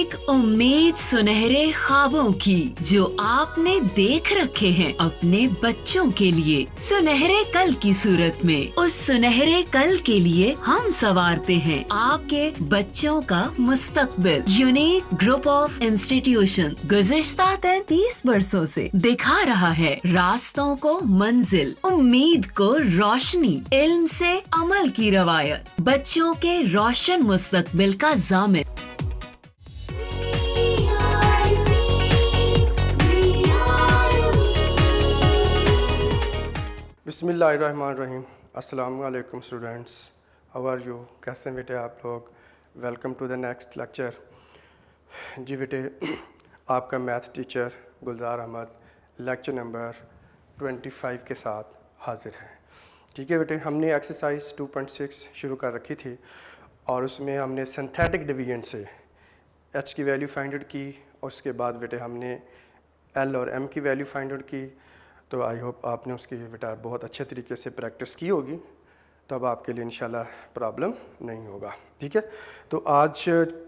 एक उम्मीद सुनहरे ख्वाबों की जो आपने देख रखे हैं अपने बच्चों के लिए, सुनहरे कल की सूरत में। उस सुनहरे कल के लिए हम संवारते हैं आपके बच्चों का मुस्तकबिल। यूनिक ग्रुप ऑफ इंस्टीट्यूशन गुज़िश्ता 33 वर्षों से दिखा रहा है रास्तों को मंजिल, उम्मीद को रोशनी, इल्म से अमल की रवायत, बच्चों के रोशन मुस्तकबिल का जामिन। बिस्मिल्लाहिर्रहमानिर्रहीम। अस्सलाम वालेकुम स्टूडेंट्स, हाउ आर यू? कैसे हैं बेटे आप लोग? Welcome to the next lecture. जी बेटे, आपका math teacher Gulzar Ahmad lecture number 25 के साथ हाजिर है। ठीक है बेटे, हमने एक्सरसाइज 2.6 शुरू कर रखी थी और उसमें हमने सिंथेटिक डिवीजन से एच की वैल्यू फाइंड आउट की और उसके बाद बेटे हमने एल और एम की वैल्यू फाइंड आउट की। तो आई होप आपने उसकी बेटा बहुत अच्छे तरीके से प्रैक्टिस की होगी, तो अब आपके लिए इंशाल्लाह प्रॉब्लम नहीं होगा। ठीक है, तो आज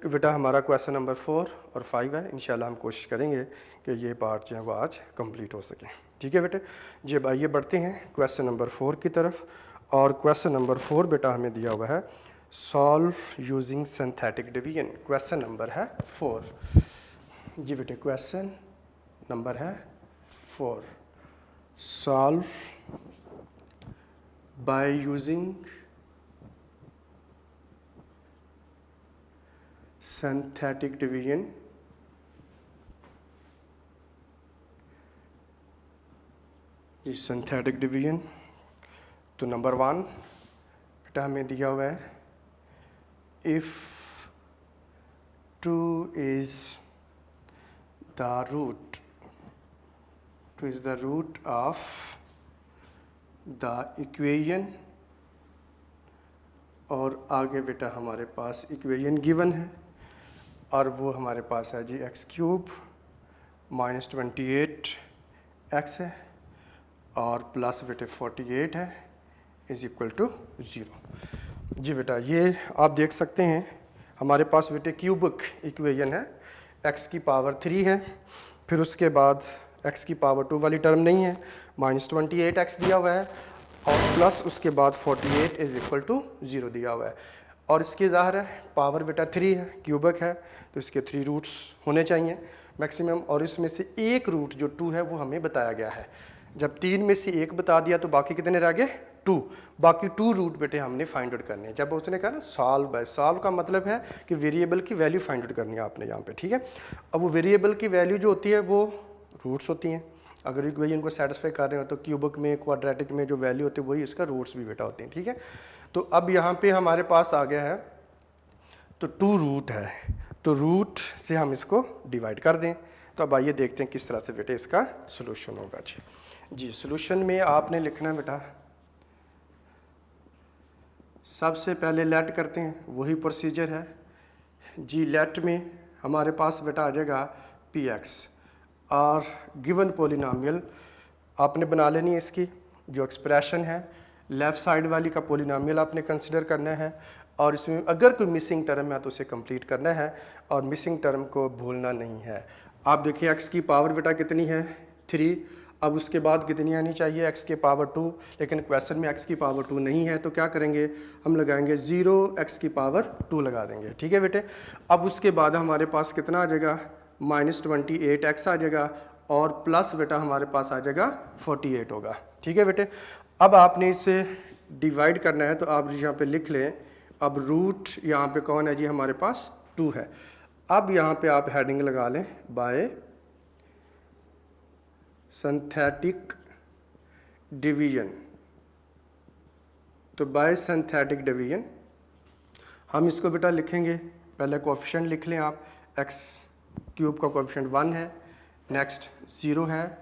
बेटा हमारा क्वेश्चन नंबर 4 और 5 है। इंशाल्लाह हम कोशिश करेंगे कि ये पार्ट जो है वो आज कंप्लीट हो सके। ठीक है बेटे, जब आइए बढ़ते हैं क्वेश्चन नंबर 4 की तरफ। और क्वेश्चन नंबर 4 बेटा हमें दिया हुआ है solve using synthetic division. Question number है 4। जी बेटे, क्वेश्चन नंबर है 4, solve by using synthetic division जी synthetic division। तो नंबर 1 बेटा हमें दिया हुआ है if 2 is the root, 2 is the root of the equation, और आगे बेटा हमारे पास इक्वेशन गिवन है और वो हमारे पास है जी एक्स क्यूब माइनस 28 एक्स है और प्लस बेटे 48 है इज इक्वल टू 0। जी बेटा, ये आप देख सकते हैं हमारे पास बेटे क्यूबिक इक्वेशन है, एक्स की पावर 3 है, फिर उसके बाद x की पावर 2 वाली टर्म नहीं है, माइनस 28 एक्स दिया हुआ है और प्लस उसके बाद 48 इज इक्वल टू 0 दिया हुआ है। और इसके ज़ाहिर है पावर बेटा 3 है, क्यूबिक है, तो इसके 3 रूट्स होने चाहिए मैक्सिमम, और इसमें से एक रूट जो 2 है वो हमें बताया गया है। जब 3 में से एक बता दिया तो बाकी कितने रह गए? 2। बाकी 2 रूट बेटे हमने फाइंड आउट करने हैं। जब उसने कहा ना सॉल्व बाय, सॉल्व का मतलब है कि वेरिएबल की वैल्यू फाइंड आउट करनी है आपने यहाँ पे। ठीक है, अब वो वेरिएबल की वैल्यू जो होती है वो रूट्स होती हैं। अगर इक्वेशन को सेटिस्फाई कर रहे हो तो क्यूबिक में, क्वाड्रेटिक में जो वैल्यू होती है वही इसका रूट्स भी बेटा होते हैं। ठीक है, तो अब यहाँ पे हमारे पास आ गया है तो 2 रूट है, तो रूट से हम इसको डिवाइड कर दें। तो अब आइए देखते हैं किस तरह से बेटे इसका सोल्यूशन होगा। जी सोल्यूशन में आपने लिखना है बेटा, सबसे पहले लेट करते हैं, वही प्रोसीजर है जी। लेट में हमारे पास बेटा आ जाएगा पी एक्स और गिवन पोलिनोमियल आपने बना लेनी है। इसकी जो एक्सप्रेशन है लेफ़्ट साइड वाली का पोलिनोमियल आपने कंसिडर करना है और इसमें अगर कोई मिसिंग टर्म है तो उसे कंप्लीट करना है और मिसिंग टर्म को भूलना नहीं है। आप देखिए एक्स की पावर बेटा कितनी है? 3। अब उसके बाद कितनी आनी चाहिए? एक्स के पावर 2, लेकिन क्वेश्चन में एक्स की पावर 2 नहीं है तो क्या करेंगे? हम लगाएंगे 0 एक्स की पावर 2 लगा देंगे। ठीक है बेटे, अब उसके बाद हमारे पास कितना आ जाएगा? माइनस 28 एक्स आ जाएगा और प्लस बेटा हमारे पास आ जाएगा 48 होगा। ठीक है बेटे, अब आपने इसे डिवाइड करना है तो आप यहाँ पे लिख लें। अब रूट यहाँ पे कौन है जी? हमारे पास 2 है। अब यहाँ पे आप हेडिंग लगा लें बाय सिंथेटिक डिवीजन। तो बाय सिंथेटिक डिवीजन हम इसको बेटा लिखेंगे, पहले कोएफिशिएंट लिख लें आप। एक्स क्यूब का कोएफिशिएंट 1 है, नेक्स्ट 0 है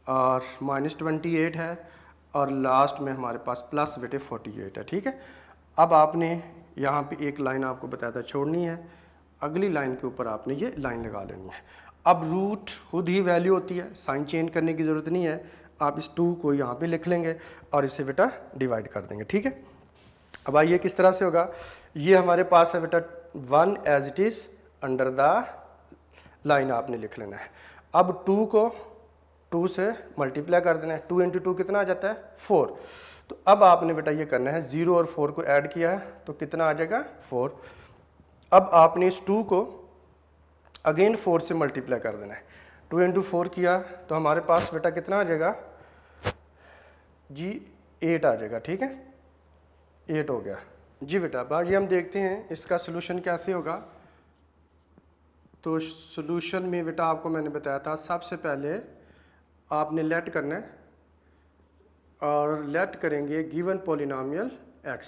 और माइनस 28 है और लास्ट में हमारे पास प्लस बेटे 48 है। ठीक है, अब आपने यहाँ पे एक लाइन आपको बताया था छोड़नी है, अगली लाइन के ऊपर आपने ये लाइन लगा लेनी है। अब रूट खुद ही वैल्यू होती है, साइन चेंज करने की ज़रूरत नहीं है। आप इस 2 को यहाँ पे लिख लेंगे और इसे बेटा डिवाइड कर देंगे। ठीक है, अब आइए किस तरह से होगा। ये हमारे पास है बेटा 1 as it is under the line आपने लिख लेना है। अब 2 को 2 से मल्टीप्लाई कर देना है, 2 इंटू 2 कितना आ जाता है 4। तो अब आपने बेटा ये करना है 0 और 4 को ऐड किया है तो कितना आ जाएगा 4। अब आपने इस 2 को अगेन 4 से मल्टीप्लाई कर देना है, 2 इंटू 4 किया तो हमारे पास बेटा कितना आ जाएगा जी 8 आ जाएगा, ठीक है 8 हो गया जी बेटा। अब आगे हम देखते हैं इसका सोल्यूशन कैसे होगा। तो सोल्यूशन में बेटा आपको मैंने बताया था सबसे पहले आपने लेट करना है और लेट करेंगे गिवन पॉलिनोमियल x।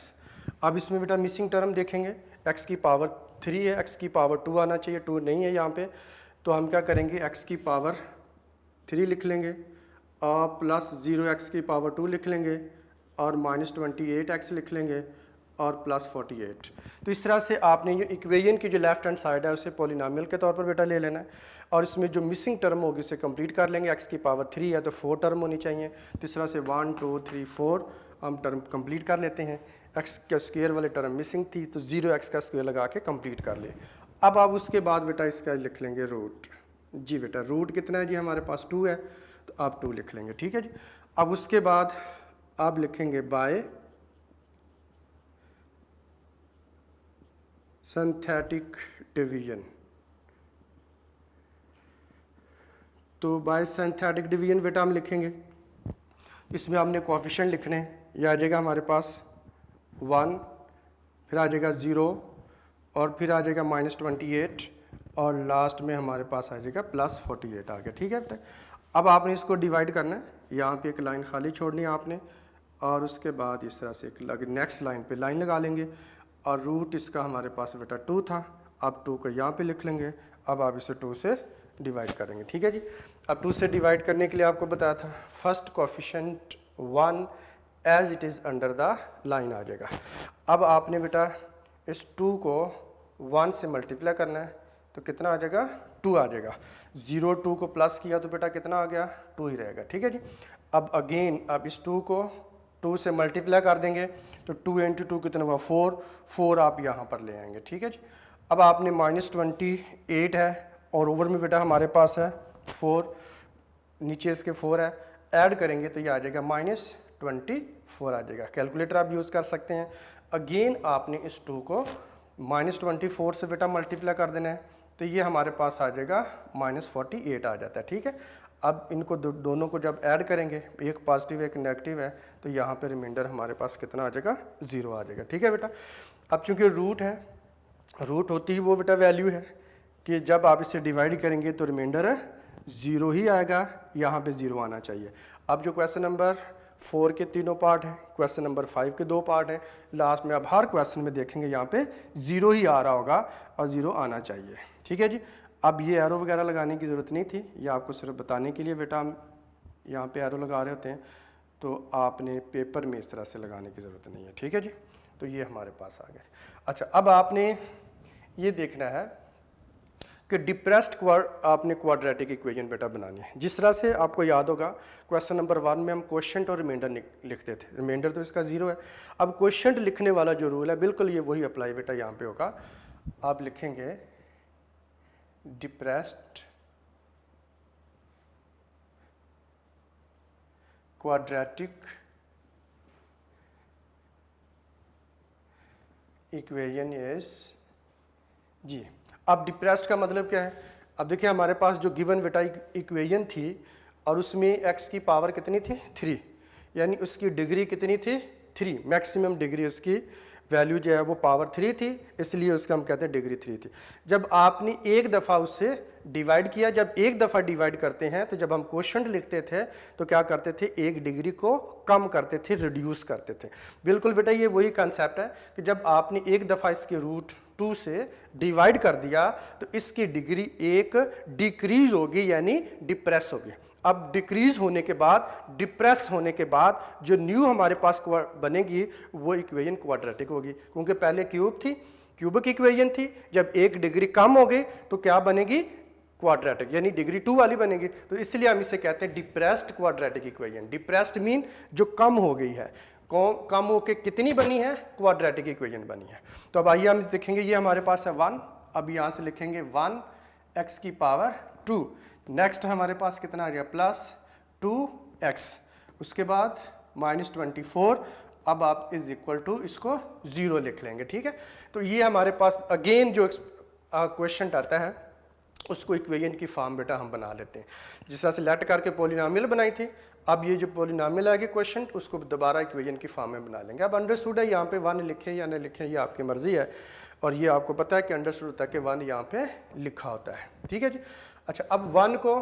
अब इसमें बेटा मिसिंग टर्म देखेंगे, x की पावर 3 है, x की पावर 2 आना चाहिए, 2 नहीं है यहाँ पे, तो हम क्या करेंगे x की पावर 3 लिख लेंगे और प्लस 0x की पावर 2 लिख लेंगे और माइनस 28x लिख लेंगे और प्लस 48। तो इस तरह से आपने ये इक्वेशन की जो लेफ्ट हैंड साइड है उसे पॉलिनोमियल के तौर पर बेटा ले लेना है और इसमें जो मिसिंग टर्म होगी उसे कंप्लीट कर लेंगे। x की पावर 3 है तो 4 टर्म होनी चाहिए, तो इस तरह से 1 2 3 4 हम टर्म कंप्लीट कर लेते हैं। x का स्क्वायर वाले टर्म मिसिंग थी तो 0x का स्क्वायर लगा के कंप्लीट कर ले। अब आप उसके बाद बेटा इसका लिख लेंगे रूट। जी बेटा रूट कितना है जी हमारे पास 2 है तो आप 2 लिख लेंगे, ठीक है जी। अब उसके बाद आप लिखेंगे बाय सिंथेटिक डिवीजन। तो बाय सिंथेटिक डिवीजन बेटा हम लिखेंगे, इसमें हमने कोएफिशिएंट लिखने हैं, यह आ जाएगा हमारे पास 1, फिर आ जाएगा 0 और फिर आ जाएगा -28 और लास्ट में हमारे पास आ जाएगा +48 आ गया, ठीक है बेटा। अब आपने इसको डिवाइड करना है, यहाँ पे एक लाइन खाली छोड़नी है आपने और उसके बाद इस तरह से एक नेक्स्ट लाइन पे लाइन लगा लेंगे और रूट इसका हमारे पास बेटा 2 था, अब 2 को यहाँ पे लिख लेंगे। अब आप इसे 2 से डिवाइड करेंगे, ठीक है जी। अब 2 से डिवाइड करने के लिए आपको बताया था first coefficient 1 as it is under the line आ जाएगा। अब आपने बेटा इस 2 को 1 से मल्टीप्लाई करना है तो कितना आ जाएगा 2 आ जाएगा। 0 2 को प्लस किया तो बेटा कितना आ गया 2 ही रहेगा, ठीक है जी। अब अगेन अब इस 2 को 2 से मल्टीप्लाई कर देंगे तो 2 इंटू 2 कितना हुआ 4 आप यहाँ पर ले आएंगे, ठीक है जी। अब आपने -28 है और ओवर में बेटा हमारे पास है 4, नीचे इसके 4 है, ऐड करेंगे तो ये आ जाएगा -24 आ जाएगा। कैलकुलेटर आप यूज़ कर सकते हैं। अगेन आपने इस 2 को -24 से बेटा मल्टीप्लाई कर देना है तो ये हमारे पास आ जाएगा -48 आ जाता है, ठीक है। अब इनको दोनों को जब ऐड करेंगे, एक पॉजिटिव एक नेगेटिव है, तो यहाँ पे रिमाइंडर हमारे पास कितना आ जाएगा 0 आ जाएगा, ठीक है बेटा। अब चूंकि रूट है, रूट होती ही वो बेटा वैल्यू है कि जब आप इसे डिवाइड करेंगे तो रिमाइंडर 0 ही आएगा, यहाँ पे 0 आना चाहिए। अब जो क्वेश्चन नंबर 4 के तीनों पार्ट हैं, क्वेश्चन नंबर 5 के 2 पार्ट हैं, लास्ट में आप हर क्वेश्चन में देखेंगे यहाँ पे 0 ही आ रहा होगा और 0 आना चाहिए, ठीक है जी। अब ये एरो वगैरह लगाने की ज़रूरत नहीं थी, ये आपको सिर्फ बताने के लिए बेटा हम यहाँ पे एरो लगा रहे होते हैं, तो आपने पेपर में इस तरह से लगाने की ज़रूरत नहीं है, ठीक है जी। तो ये हमारे पास आ गया। अच्छा, अब आपने ये देखना है कि डिप्रेस्ड आपने क्वाड्रेटिक इक्वेशन बेटा बनानी है। जिस तरह से आपको याद होगा क्वेश्चन नंबर 1 में हम क्वोशिएंट और रिमाइंडर लिखते थे, रिमाइंडर तो इसका 0 है। अब क्वोशिएंट लिखने वाला जो रूल है बिल्कुल ये वही अप्लाई बेटा यहाँ पे होगा। आप लिखेंगे डिप्रेस्ड क्वाड्रेटिक इक्वेशन इज जी। अब डिप्रेस्ड का मतलब क्या है? अब देखिए हमारे पास जो गिवन बेटा इक्वेशन थी और उसमें x की पावर कितनी थी 3, यानी उसकी डिग्री कितनी थी 3, मैक्सिमम डिग्री उसकी वैल्यू जो है वो पावर 3 थी, इसलिए उसका हम कहते हैं डिग्री 3 थी। जब आपने एक दफ़ा उससे डिवाइड किया, जब एक दफ़ा डिवाइड करते हैं तो जब हम क्वोशिएंट लिखते थे तो क्या करते थे, एक डिग्री को कम करते थे, रिड्यूस करते थे। बिल्कुल बेटा ये वही कंसेप्ट है कि जब आपने एक दफ़ा इसके रूट 2 से डिवाइड कर दिया तो इसकी डिग्री एक डिक्रीज होगी, यानी डिप्रेस होगी। अब डिक्रीज होने के बाद, डिप्रेस होने के बाद जो न्यू हमारे पास बनेगी वो इक्वेशन क्वाड्रेटिक होगी, क्योंकि पहले क्यूब थी, क्यूबिक इक्वेशन थी। जब एक डिग्री कम हो गई तो क्या बनेगी, क्वाड्रेटिक, यानी डिग्री 2 वाली बनेगी। तो इसलिए हम इसे कहते हैं depressed quadratic equation. Depressed mean जो कम हो गई है, कम होके कितनी बनी है, क्वाड्रेटिक इक्वेशन बनी है। तो अब आइए हम देखेंगे, ये हमारे पास है 1, अब यहाँ से लिखेंगे 1 एक्स की पावर 2। नेक्स्ट हमारे पास कितना आ गया प्लस 2x, उसके बाद -24। अब आप इज इक्वल टू इसको 0 लिख लेंगे, ठीक है। तो ये हमारे पास अगेन जो क्वेश्चन आता है उसको इक्वेशन की फॉर्म बेटा हम बना लेते हैं। जिस तरह से लेट करके पॉलिनॉमियल बनाई थी, अब ये जो पॉलिनॉमियल आएगी क्वेश्चन उसको दोबारा इक्वेशन की फॉर्म में बना लेंगे। अब अंडरस्टूड है, यहाँ पे 1 लिखें या न लिखें ये आपकी मर्जी है, और ये आपको पता है कि अंडरस्टूड होता है कि 1 यहाँ पे लिखा होता है, ठीक है जी। अच्छा, अब 1 को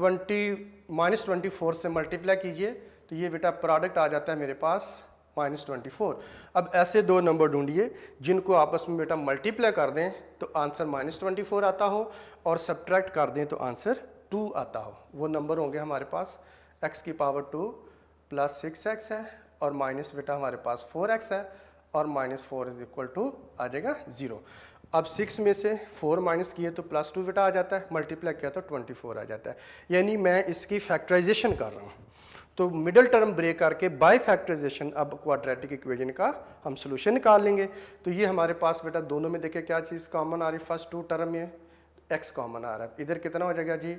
-24 से मल्टीप्लाई कीजिए तो ये बेटा प्रोडक्ट आ जाता है मेरे पास -24। अब ऐसे दो नंबर ढूंढिए जिनको आपस में बेटा मल्टीप्लाई कर दें तो आंसर -24 आता हो, और सब्ट्रैक्ट कर दें तो आंसर 2 आता हो। वो नंबर होंगे हमारे पास x की पावर 2 प्लस 6x है, और माइनस बेटा हमारे पास 4x है, और -4 इज इक्वल टू आ जाएगा 0। अब 6 में से 4 माइनस किए तो +2 बेटा आ जाता है, मल्टीप्लाई किया तो 24 आ जाता है। यानी मैं इसकी फैक्टराइजेशन कर रहा हूँ, तो मिडल टर्म ब्रेक करके बाय फैक्टराइजेशन अब क्वाड्रेटिक इक्वेशन का हम सोल्यूशन निकाल लेंगे। तो ये हमारे पास बेटा दोनों में देखिए क्या चीज़ कॉमन आ रही है, फर्स्ट 2 टर्म में x कॉमन आ रहा है, इधर कितना हो जाएगा जी,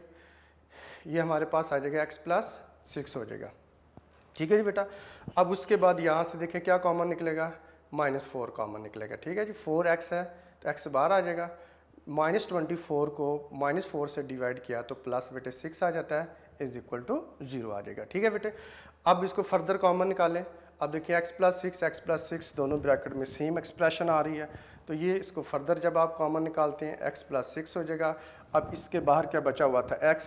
ये हमारे पास आ जाएगा x प्लस 6 हो जाएगा, ठीक है जी बेटा। अब उसके बाद यहाँ से देखिए क्या कॉमन निकलेगा, -4 कॉमन निकलेगा, ठीक है जी। 4x है तो x बाहर आ जाएगा, -24 को -4 से डिवाइड किया तो प्लस बेटे 6 आ जाता है, इज इक्वल टू 0 आ जाएगा, ठीक है बेटे। अब इसको फर्दर कॉमन निकालें। अब देखिए x प्लस 6 दोनों ब्रैकेट में सेम एक्सप्रेशन आ रही है, तो ये इसको फर्दर जब आप कॉमन निकालते हैं x प्लस 6 हो जाएगा। अब इसके बाहर क्या बचा हुआ था x,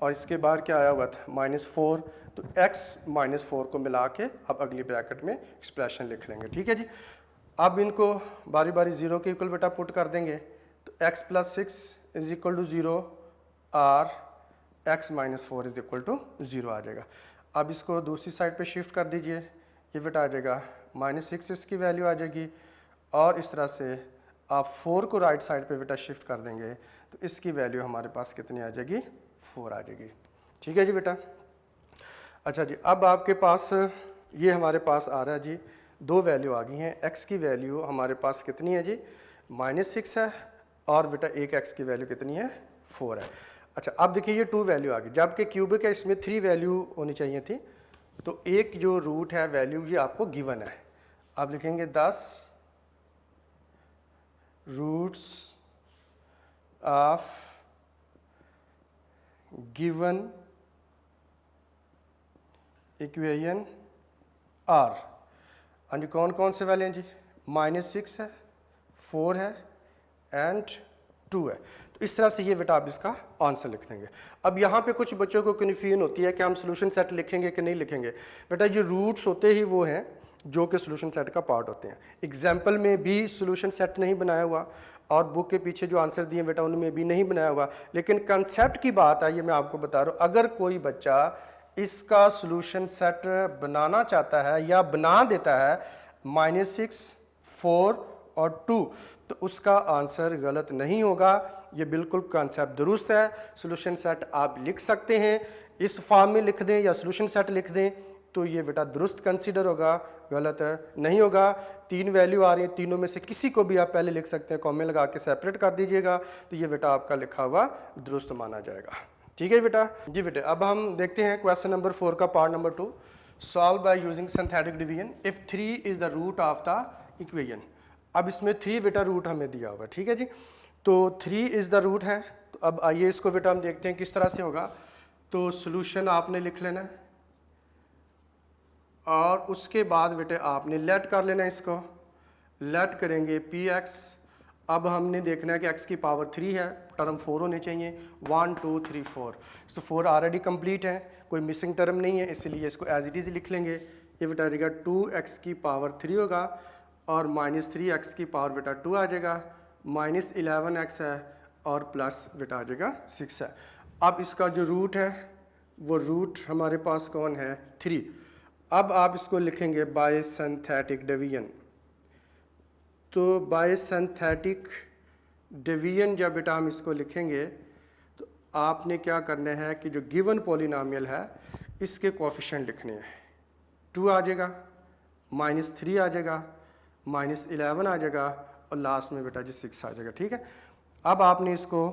और इसके बाहर क्या आया हुआ था -4, तो x -4 को मिला के अब अगली ब्रैकेट में एक्सप्रेशन लिख लेंगे, ठीक है जी। अब इनको बारी बारी 0 के इक्वल बेटा पुट कर देंगे, तो x plus 6 is equal to 0 और x -4 इज इक्वल टू 0 आ जाएगा। अब इसको दूसरी साइड पे शिफ्ट कर दीजिए, ये बेटा आ जाएगा -6 इसकी वैल्यू आ जाएगी, और इस तरह से आप 4 को राइट साइड पे बेटा शिफ्ट कर देंगे तो इसकी वैल्यू हमारे पास कितनी आ जाएगी, 4 आ जाएगी, ठीक है जी बेटा। अच्छा जी, अब आपके पास ये हमारे पास आ रहा है जी, दो वैल्यू आ गई हैं। x की वैल्यू हमारे पास कितनी है जी, -6 है, और बेटा एक x की वैल्यू कितनी है, 4 है। अच्छा, अब देखिए ये 2 वैल्यू आ गई, जबकि क्यूबिक है इसमें 3 वैल्यू होनी चाहिए थी, तो एक जो रूट है वैल्यू ये आपको गिवन है। आप लिखेंगे 10 roots of given equation are. हाँ जी, कौन कौन से वाले हैं जी, -6 है, 4 है एंड 2 है। तो इस तरह से ये बेटा आप इसका आंसर लिख देंगे। अब यहाँ पे कुछ बच्चों को कन्फ्यूजन होती है कि हम सोल्यूशन सेट लिखेंगे कि नहीं लिखेंगे। बेटा ये रूट्स होते ही वो हैं जो कि सोल्यूशन सेट का पार्ट होते हैं। एग्जाम्पल में भी सोल्यूशन सेट नहीं बनाया हुआ, और बुक के पीछे जो आंसर दिए बेटा उनमें भी नहीं बनाया हुआ, लेकिन कंसेप्ट की बात है, ये मैं आपको बता रहा हूँ। अगर कोई बच्चा इसका सोल्यूशन सेट बनाना चाहता है या बना देता है -6, 4 और 2, तो उसका आंसर गलत नहीं होगा। ये बिल्कुल कॉन्सेप्ट दुरुस्त है। सोल्यूशन सेट आप लिख सकते हैं, इस फॉर्म में लिख दें या सोल्यूशन सेट लिख दें, तो ये बेटा दुरुस्त कंसीडर होगा, गलत नहीं होगा। 3 वैल्यू आ रही हैं, तीनों में से किसी को भी आप पहले लिख सकते हैं, कॉमे लगा के सेपरेट कर दीजिएगा, तो ये बेटा आपका लिखा हुआ दुरुस्त माना जाएगा, ठीक है बेटा जी। बेटा अब हम देखते हैं क्वेश्चन नंबर 4 का part number 2, solve by using synthetic division if 3 is the root of the equation. अब इसमें 3 बेटा रूट हमें दिया हुआ है, ठीक है जी। तो 3 इज द रूट है, तो अब आइए इसको बेटा हम देखते हैं किस तरह से होगा। तो सोल्यूशन आपने लिख लेना है, और उसके बाद बेटे आपने लेट कर लेना है, इसको लेट करेंगे px। अब हमने देखना है कि x की पावर 3 है, टर्म 4 होने चाहिए, 1 2 3 4। तो 4 ऑलरेडी कंप्लीट है, कोई मिसिंग टर्म नहीं है, इसलिए इसको एज इट इज़ लिख लेंगे। ये बेटा रहेगा 2x की पावर 3 होगा, और -3x की पावर बेटा 2 आ जाएगा, -11x है, और प्लस बेटा आ जाएगा 6 है। अब इसका जो रूट है वो रूट हमारे पास कौन है, 3। अब आप इसको लिखेंगे बाय सिंथेटिक डिवीजन। तो बाय सिंथेटिक डिवीजन जब बेटा हम इसको लिखेंगे तो आपने क्या करना है कि जो गिवन पॉलिनॉमियल है इसके कोएफिशिएंट लिखने हैं। 2 आ जाएगा, -3 आ जाएगा, -11 आ जाएगा, और लास्ट में बेटा जी 6 आ जाएगा, ठीक है। अब आपने इसको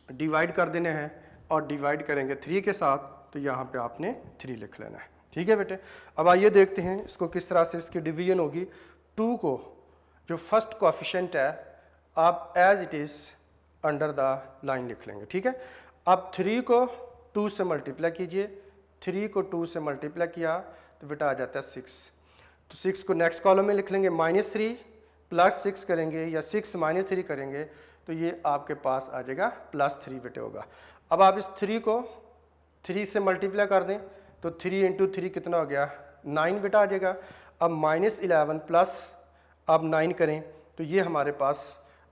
डिवाइड कर देने हैं और डिवाइड करेंगे 3 के साथ, तो यहाँ पे आपने 3 लिख लेना है। ठीक है बेटे, अब आइए देखते हैं इसको किस तरह से इसकी डिवीजन होगी। 2 को जो फर्स्ट कोएफिशिएंट है आप as it is under the line लिख लेंगे। ठीक है, अब 3 को 2 से मल्टीप्लाई कीजिए, 3 को 2 से मल्टीप्लाई किया तो बेटा आ जाता है 6। तो 6 को नेक्स्ट कॉलम में लिख लेंगे, -3 प्लस 6 करेंगे या 6 - 3 करेंगे तो ये आपके पास आ जाएगा +3 बेटे होगा। अब आप इस 3 को 3 से मल्टीप्लाई कर दें तो 3 × 3 कितना हो गया 9 बेटा आ जाएगा। अब -11 प्लस अब 9 करें तो ये हमारे पास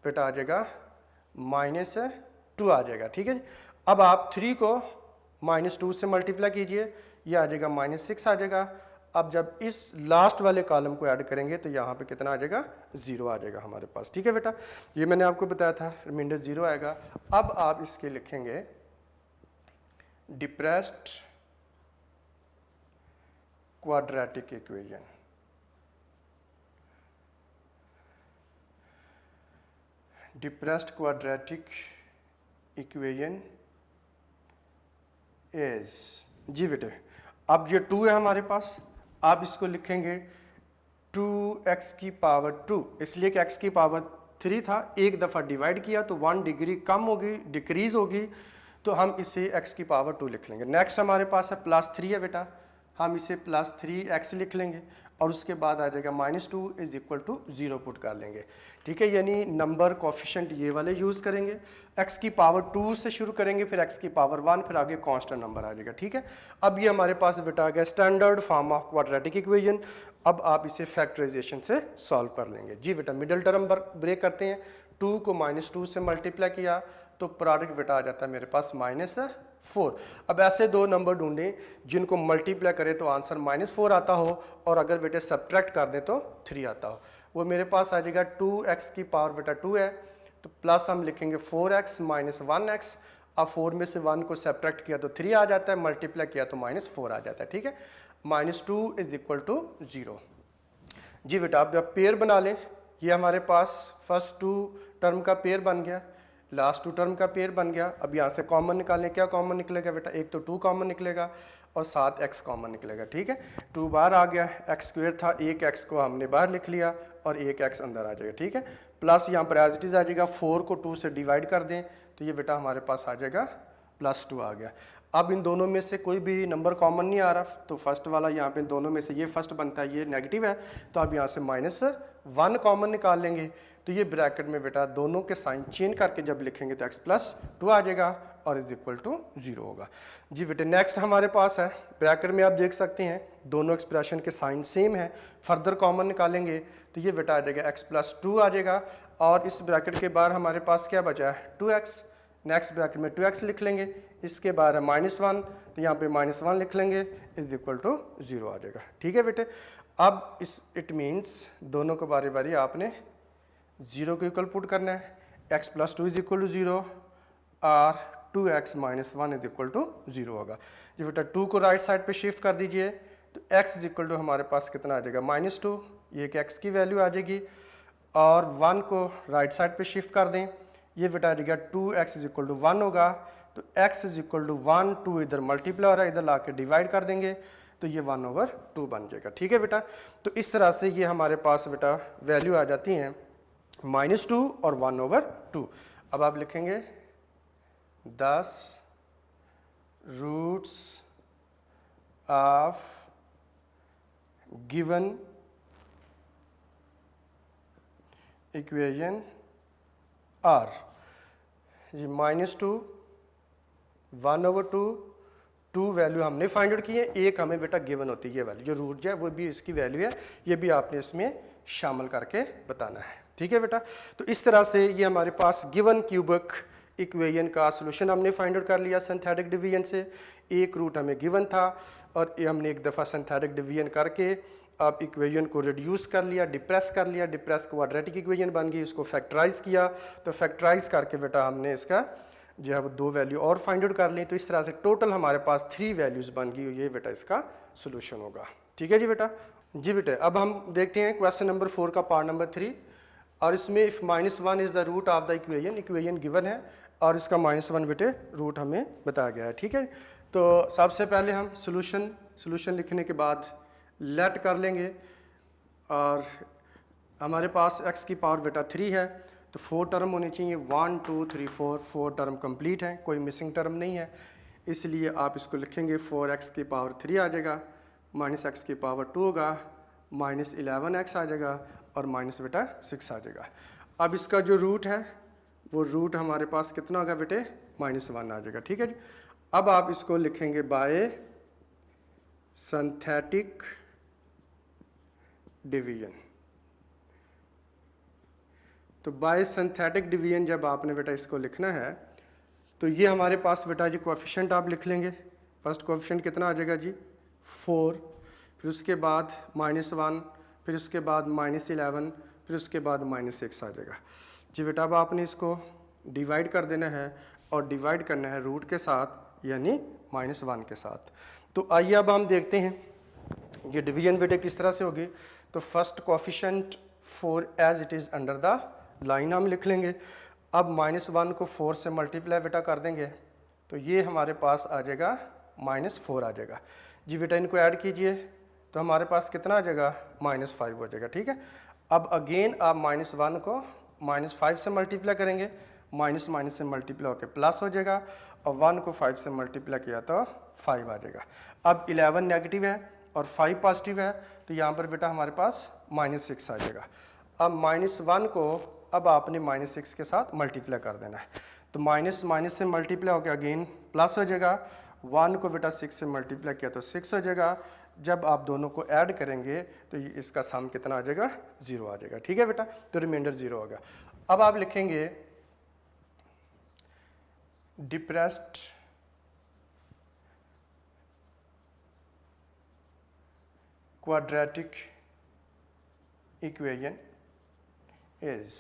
बेटा आ जाएगा -2 आ जाएगा। ठीक है जी, अब आप 3 को -2 से मल्टीप्लाई कीजिए, ये आ जाएगा -6 आ जाएगा। अब जब इस लास्ट वाले कॉलम को ऐड करेंगे तो यहाँ पे कितना आ जाएगा 0 आ जाएगा हमारे पास। ठीक है बेटा, ये मैंने आपको बताया था रिमाइंडर 0 आएगा। अब आप इसके लिखेंगे depressed quadratic equation. Depressed quadratic equation is, जी बेटे अब ये 2 है हमारे पास, आप इसको लिखेंगे 2x की पावर 2, इसलिए कि x की पावर 3 था, एक दफ़ा डिवाइड किया तो 1 डिग्री कम होगी, डिक्रीज होगी, तो हम इसे x की पावर 2 लिख लेंगे। नेक्स्ट हमारे पास है +3 है बेटा, हम इसे +3x लिख लेंगे और उसके बाद आ जाएगा -2 = 0 पुट कर लेंगे। ठीक है, यानी नंबर कोएफिशिएंट ये वाले यूज़ करेंगे, x की पावर 2 से शुरू करेंगे, फिर x की पावर 1, फिर आगे कांस्टेंट नंबर आ जाएगा। ठीक है, अब ये हमारे पास बेटा आ गया standard form of quadratic equation. अब आप इसे फैक्टराइजेशन से सॉल्व कर लेंगे। जी बेटा, मिडिल टर्म ब्रेक करते हैं, 2 को -2 से मल्टीप्लाई किया तो प्रोडक्ट बेटा आ जाता है मेरे पास -4। अब ऐसे दो नंबर ढूंढें जिनको मल्टीप्लाई करें तो आंसर -4 आता हो और अगर बेटे सब्ट्रैक्ट कर दें तो 3 आता हो। वो मेरे पास आ जाएगा 2x की पावर बेटा 2 है तो प्लस हम लिखेंगे 4x - 1x। अब 4 में से 1 को सब्ट्रैक्ट किया तो 3 आ जाता है, मल्टीप्लाई किया तो -4 आ जाता है। ठीक है, -2 = 0। जी बेटा, अब जब पेयर बना लें, ये हमारे पास फर्स्ट 2 टर्म का पेयर बन गया, लास्ट 2 टर्म का पेयर बन गया। अब यहाँ से कॉमन निकालें, क्या कॉमन निकलेगा बेटा, एक तो 2 कॉमन निकलेगा और साथ x कॉमन निकलेगा। ठीक है, 2 बाहर आ गया, x² था, एक x को हमने बाहर लिख लिया और एक x अंदर आ जाएगा। ठीक है, प्लस यहाँ पर एज इट इज़ आ जाएगा, 4 को 2 से डिवाइड कर दें तो ये बेटा हमारे पास आ जाएगा +2 आ गया। अब इन दोनों में से कोई भी नंबर कॉमन नहीं आ रहा तो फर्स्ट वाला यहाँ पे दोनों में से ये फर्स्ट बनता है, ये नेगेटिव है तो अब यहाँ से -1 कॉमन निकाल लेंगे तो ये ब्रैकेट में बेटा दोनों के साइन चेंज करके जब लिखेंगे तो x+2 आ जाएगा और =0 होगा। जी बेटे, नेक्स्ट हमारे पास है ब्रैकेट में आप देख सकते हैं दोनों एक्सप्रेशन के साइन सेम है, फर्दर कॉमन निकालेंगे तो ये बेटा आ जाएगा x+2 आ जाएगा और इस ब्रैकेट के बाहर हमारे पास क्या बचा है 2x। नेक्स्ट ब्रैकेट में 2x लिख लेंगे, इसके बाहर है -1 तो यहाँ पे -1 लिख लेंगे =0 आ जाएगा। ठीक है बेटे, अब इट मीन्स दोनों को बारी बारी आपने 0 के इक्वल पुट करना है, x+2 = 0 और 2x - 1 = 0 होगा। जी बेटा, 2 को राइट साइड पे शिफ्ट कर दीजिए तो x = हमारे पास कितना आ जाएगा -2, ये कि x की वैल्यू आ जाएगी और 1 को राइट साइड पे शिफ्ट कर दें, ये बेटा आ जाएगा 2x = 1 होगा तो x = 1, 2 इधर मल्टीप्लाई हो रहा है, इधर ला के डिवाइड कर देंगे तो ये 1/2 बन जाएगा। ठीक है बेटा, तो इस तरह से ये हमारे पास बेटा वैल्यू आ जाती हैं -2 और 1/2। अब आप लिखेंगे 10 roots of given equation are. ये -2, 1/2, 2 वैल्यू हमने फाइंड आउट की है, एक हमें बेटा गिवन होती है ये वैल्यू, जो रूट है वो भी इसकी वैल्यू है, ये भी आपने इसमें शामिल करके बताना है। ठीक है बेटा, तो इस तरह से ये हमारे पास गिवन क्यूबिक इक्वेशन का सॉल्यूशन हमने फाइंड आउट कर लिया सिंथेटिक डिवीजन से। एक रूट हमें गिवन था और ये हमने एक दफ़ा सिंथेटिक डिवीजन करके अब इक्वेशन को रिड्यूस कर लिया, डिप्रेस कर लिया, डिप्रेस क्वाड्रेटिक इक्वेशन बन गई, उसको फैक्टराइज किया तो फैक्टराइज करके बेटा हमने इसका जो है वो 2 वैल्यू और फाइंड आउट कर ली, तो इस तरह से टोटल हमारे पास 3 वैल्यूज़ बन गई, ये बेटा इसका सोल्यूशन होगा। ठीक है जी बेटा। जी बेटे, अब हम देखते हैं क्वेश्चन नंबर 4 का पार्ट नंबर 3 और इसमें if -1 is the root of the equation, equation given है और इसका -1 बेटे रूट हमें बताया गया है, ठीक है। तो सबसे पहले हम सोल्यूशन लिखने के बाद लेट कर लेंगे, और हमारे पास x की पावर बेटा 3 है, तो 4 टर्म होनी चाहिए, 1 2 3 4 टर्म कंप्लीट हैं, कोई मिसिंग टर्म नहीं है, इसलिए आप इसको लिखेंगे 4x की पावर 3 आ जाएगा, -x की पावर 2 होगा, -11x आ जाएगा, और माइनस बेटा 6 आ जाएगा। अब इसका जो रूट है वो रूट हमारे पास कितना होगा बेटे, -1 आ जाएगा, ठीक है जी। अब आप इसको लिखेंगे बाय सिंथेटिक डिवीजन। तो बाय सिंथेटिक डिवीजन जब आपने बेटा इसको लिखना है, तो ये हमारे पास बेटा जी कोएफिशिएंट आप लिख लेंगे। फर्स्ट कोएफिशिएंट कितना आ जाएगा जी 4, फिर उसके बाद -1, फिर उसके बाद -11, फिर उसके बाद -6 आ जाएगा जी बेटा। अब आपने इसको डिवाइड कर देना है, और डिवाइड करना है रूट के साथ यानी -1 के साथ। तो आइए अब हम देखते हैं ये डिवीजन बेटे किस तरह से होगी। तो first coefficient 4 as it is under the line हम लिख लेंगे। अब -1 को 4 से मल्टीप्लाई बेटा कर देंगे, तो ये हमारे पास आ जाएगा -4 आ जाएगा जी बेटा। इनको ऐड कीजिए तो हमारे पास कितना आ जाएगा, -5 हो जाएगा, ठीक है। अब अगेन आप -1 को -5 से मल्टीप्लाई करेंगे, माइनस माइनस से मल्टीप्लाई होकर प्लस हो जाएगा, और 1 को 5 से मल्टीप्लाई किया तो 5 आ जाएगा। अब 11 नेगेटिव है और 5 पॉजिटिव है, तो यहाँ पर बेटा हमारे पास -6 आ जाएगा। अब -1 को अब आपने -6 के साथ मल्टीप्लाई कर देना है, तो माइनस माइनस से मल्टीप्लाई होकर अगेन प्लस हो जाएगा। 1 को बेटा 6 से मल्टीप्लाई किया तो 6 हो जाएगा। जब आप दोनों को ऐड करेंगे तो इसका सम कितना आ जाएगा, 0 आ जाएगा, ठीक है बेटा। तो रिमाइंडर 0 होगा। अब आप लिखेंगे डिप्रेस्ड क्वाड्रेटिक इक्वेशन इज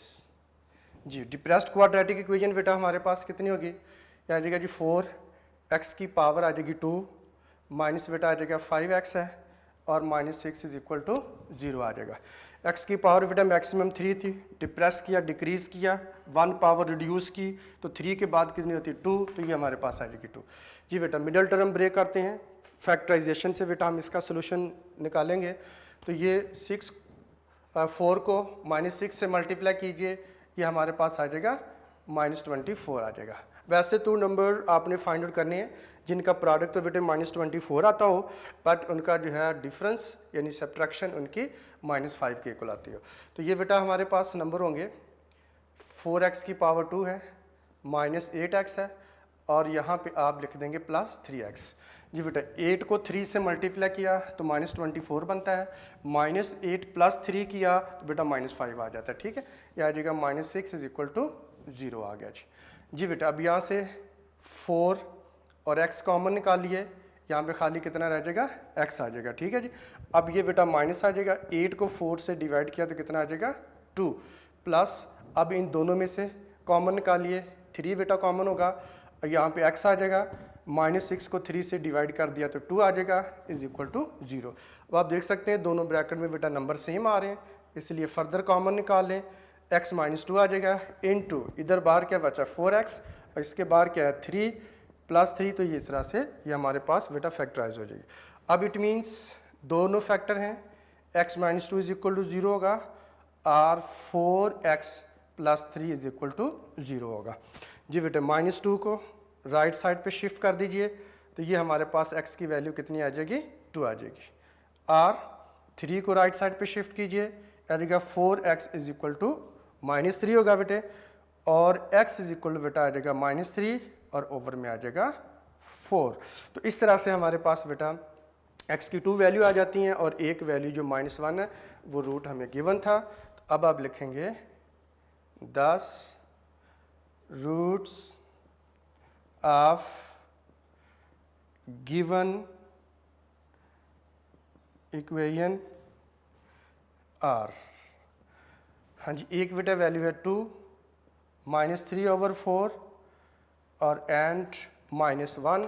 जी। डिप्रेस्ड क्वाड्रेटिक इक्वेशन बेटा हमारे पास कितनी होगी, आ जाएगा जी 4x की पावर आ जाएगी 2, माइनस बेटा आ जाएगा 5x है, और -6 इज इक्वल टू 0 आ जाएगा। x की पावर बेटा मैक्सिमम 3 थी, डिप्रेस किया, डिक्रीज किया, 1 पावर रिड्यूस की, तो 3 के बाद कितनी होती है 2, तो ये हमारे पास आ जाएगी 2 जी बेटा। मिडल टर्म ब्रेक करते हैं, फैक्टराइजेशन से बेटा हम इसका सोल्यूशन निकालेंगे। तो ये 4 को -6 से मल्टीप्लाई कीजिए, ये हमारे पास आ जाएगा -24 आ जाएगा। वैसे तो नंबर आपने फाइंड आउट करने हैं जिनका प्रोडक्ट तो बेटे -24 आता हो, बट उनका जो है डिफरेंस यानी सब्ट्रैक्शन उनकी -5 के इक्वल आती हो। तो ये बेटा हमारे पास नंबर होंगे 4x की पावर 2 है, -8x है, और यहाँ पे आप लिख देंगे +3x जी बेटा। 8 को 3 से मल्टीप्लाई किया तो -24 बनता है, -8 + 3 किया तो बेटा -5 आ जाता है, ठीक है। यह आ जाएगा -6 इज इक्वल टू 0 आ गया जी बेटा। अब यहाँ से 4 और x कॉमन निकालिए, यहाँ पे खाली कितना रह जाएगा, x आ जाएगा, ठीक है जी। अब ये बेटा माइनस आ जाएगा, 8 को 4 से डिवाइड किया तो कितना आ जाएगा 2, प्लस अब इन दोनों में से कॉमन निकालिए, 3 बेटा कॉमन होगा, यहाँ पे x आ जाएगा, -6 को 3 से डिवाइड कर दिया तो 2 आ जाएगा इज इक्वल टू 0। अब आप देख सकते हैं दोनों ब्रैकेट में बेटा नंबर सेम आ रहे हैं, इसलिए फर्दर कॉमन निकाल लें, x -2 आ जाएगा इनटू इधर बाहर क्या बचा 4x, और इसके बाहर क्या है 3 + 3, तो ये इस तरह से ये हमारे पास बेटा फैक्टराइज हो जाएगी। अब इट मीन्स दोनों फैक्टर हैं, x -2 इज इक्वल टू 0 होगा, और 4x + 3 इज इक्वल टू 0 होगा जी बेटा। -2 को राइट साइड पे शिफ्ट कर दीजिए, तो ये हमारे पास x की वैल्यू कितनी आ जाएगी 2 आ जाएगी, और 3 को राइट साइड पे शिफ्ट कीजिए, आ जाएगा 4x इज इक्वल टू -3 होगा बेटे, और x इज इक्वल टू बेटा आ जाएगा -3, और ओवर में आ जाएगा 4। तो इस तरह से हमारे पास बेटा x की 2 वैल्यू आ जाती हैं, और एक वैल्यू जो -1 है वो रूट हमें गिवन था। तो अब आप लिखेंगे 10 roots of given equation are. हाँ जी, एक बेटा वैल्यू है 2, -3/4 और एंड -1,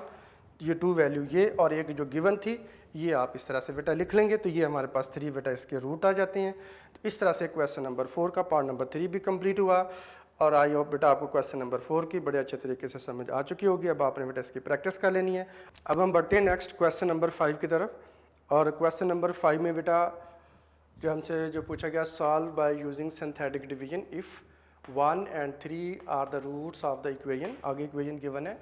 ये 2 वैल्यू ये, और एक जो गिवन थी ये आप इस तरह से बेटा लिख लेंगे, तो ये हमारे पास 3 बेटा इसके रूट आ जाते हैं। तो इस तरह से क्वेश्चन नंबर 4 का पार्ट नंबर 3 भी कंप्लीट हुआ। और आई होप बेटा आपको क्वेश्चन नंबर 4 की बड़े अच्छे तरीके से समझ आ चुकी होगी। अब आपने बेटा इसकी प्रैक्टिस कर लेनी है। अब हम बढ़ते हैं नेक्स्ट क्वेश्चन नंबर 5 की तरफ। और क्वेश्चन नंबर 5 में बेटा जो हमसे जो पूछा गया, solve by using synthetic division if 1 and 3 are the roots of the equation. आगे इक्वेशन गिवन है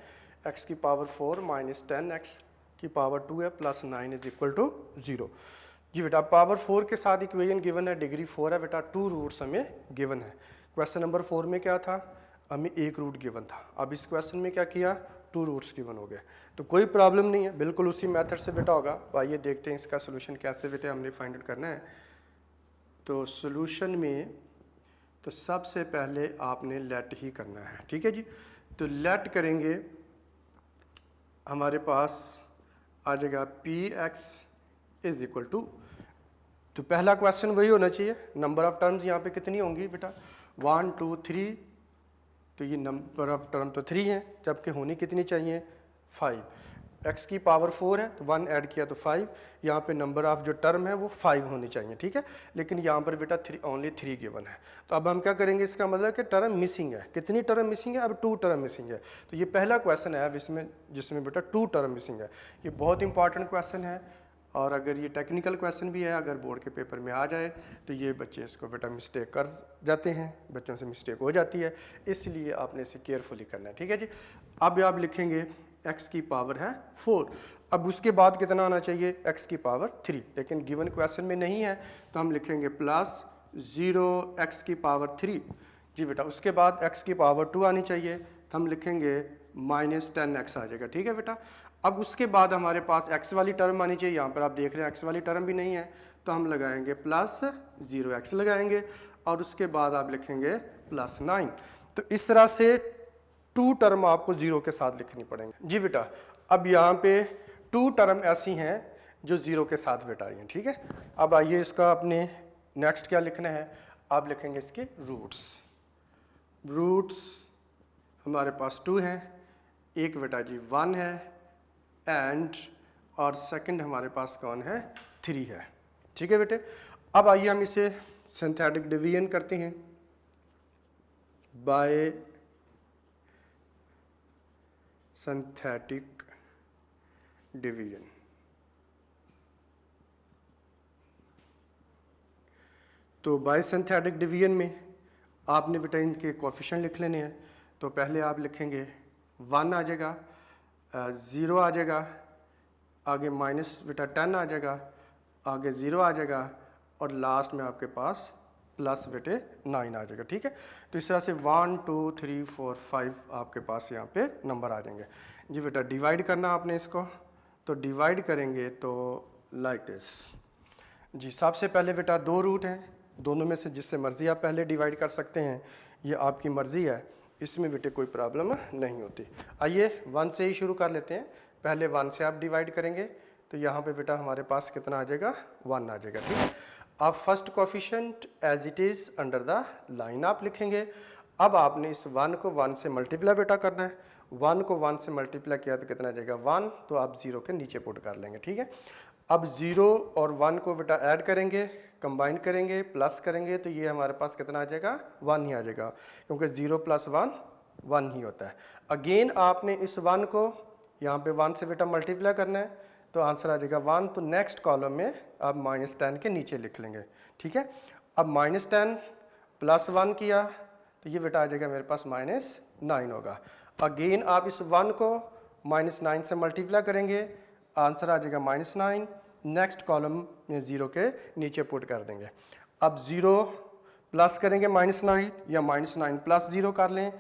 x की पावर 4 माइनस 10 x की पावर 2 है प्लस 9 इज इक्वल टू 0। जी बेटा पावर 4 के साथ इक्वेशन गिवन है, डिग्री 4 है बेटा, 2 रूट्स हमें गिवन है। क्वेश्चन नंबर 4 में क्या था, हमें एक रूट गिवन था। अब इस क्वेश्चन में क्या किया, 2 रूट्स गिवन हो गए। तो कोई प्रॉब्लम नहीं है, बिल्कुल उसी मेथड से बेटा होगा। तो आइए देखते हैं इसका सोल्यूशन कैसे बेटा हमने फाइंड आउट करना है। तो सोल्यूशन में तो सबसे पहले आपने लेट ही करना है, ठीक है जी। तो लेट करेंगे, हमारे पास आ जाएगा px इज इक्वल टू, तो पहला क्वेश्चन वही होना चाहिए, नंबर ऑफ टर्म्स यहाँ पे कितनी होंगी बेटा 1 2 3, तो ये नंबर ऑफ टर्म तो 3 है, जबकि होनी कितनी चाहिए 5। x की पावर 4 है तो 1 ऐड किया तो 5, यहाँ पे नंबर ऑफ जो टर्म है वो 5 होनी चाहिए, ठीक है। लेकिन यहाँ पर बेटा ओनली 3 गिवन है। तो अब हम क्या करेंगे, इसका मतलब कि टर्म मिसिंग है। कितनी टर्म मिसिंग है, अब 2 टर्म मिसिंग है। तो ये पहला क्वेश्चन है अब जिसमें बेटा 2 टर्म मिसिंग है। ये बहुत इंपॉर्टेंट क्वेश्चन है, और अगर ये टेक्निकल क्वेश्चन भी है, अगर बोर्ड के पेपर में आ जाए तो ये बच्चे इसको बेटा मिस्टेक कर जाते हैं, बच्चों से मिस्टेक हो जाती है, इसलिए आपने इसे केयरफुली करना है, ठीक है जी। अब आप लिखेंगे x की पावर है 4, अब उसके बाद कितना आना चाहिए x की पावर 3, लेकिन गिवन क्वेश्चन में नहीं है तो हम लिखेंगे प्लस 0 x की पावर 3। जी बेटा उसके बाद x की पावर 2 आनी चाहिए, तो हम लिखेंगे माइनस 10x आ जाएगा, ठीक है बेटा। अब उसके बाद हमारे पास x वाली टर्म आनी चाहिए, यहाँ पर आप देख रहे हैं x वाली टर्म भी नहीं है, तो हम लगाएंगे प्लस 0x लगाएंगे, और उसके बाद आप लिखेंगे प्लस 9। तो इस तरह से 2 टर्म आपको 0 के साथ लिखनी पड़ेंगे। जी बेटा अब यहाँ पे 2 टर्म ऐसी हैं जो 0 के साथ बेटा आई हैं, ठीक है। अब आइए इसका अपने नेक्स्ट क्या लिखना है, आप लिखेंगे इसके रूट्स। रूट्स हमारे पास 2 हैं, एक बेटा जी 1 है, एंड और सेकंड हमारे पास कौन है 3 है, ठीक है बेटे। अब आइए हम इसे सिंथेटिक डिवीजन करते हैं बाय सिंथेटिक डिवीजन। तो बाय सिंथेटिक डिवीजन में आपने बेटा इनके कोएफिशिएंट लिख लेने हैं। तो पहले आप लिखेंगे 1 आ जाएगा, 0 आ जाएगा, आगे माइनस बेटा 10 आ जाएगा, आगे 0 आ जाएगा, और लास्ट में आपके पास प्लस बेटे 9 आ जाएगा, ठीक है। तो इस तरह से 1 2 3 4 5 आपके पास यहाँ पे नंबर आ जाएंगे। जी बेटा डिवाइड करना आपने इसको, तो डिवाइड करेंगे तो लाइक दिस। जी सबसे पहले बेटा 2 रूट हैं, दोनों में से जिससे मर्जी आप पहले डिवाइड कर सकते हैं, ये आपकी मर्जी है, इसमें बेटे कोई प्रॉब्लम नहीं होती। आइए 1 से ही शुरू कर लेते हैं। पहले 1 से आप डिवाइड करेंगे तो यहाँ पे बेटा हमारे पास कितना आ जाएगा 1 आ जाएगा, ठीक है। आप first coefficient as it is under the line आप लिखेंगे। अब आपने इस 1 को 1 से मल्टीप्लाई बेटा करना है, 1 को 1 से मल्टीप्लाई किया तो कितना आ जाएगा 1, तो आप 0 के नीचे पुट कर लेंगे, ठीक है। अब 0 और 1 को बेटा ऐड करेंगे, कंबाइन करेंगे, प्लस करेंगे, तो ये हमारे पास कितना आ जाएगा 1 ही आ जाएगा, क्योंकि 0 + 1 1 ही होता है। अगेन आपने इस 1 को यहाँ पे 1 से बेटा मल्टीप्लाई करना है, तो आंसर आ जाएगा 1। तो नेक्स्ट कॉलम में आप -10 के नीचे लिख लेंगे, ठीक है। अब -10 + 1 किया तो ये बेटा आ जाएगा मेरे पास -9 होगा। अगेन आप इस 1 को -9 से मल्टीप्लाई करेंगे, आंसर आ जाएगा -9। नेक्स्ट कॉलम में 0 के नीचे पुट कर देंगे। अब 0 प्लस करेंगे -9 या -9 + 0 कर लें,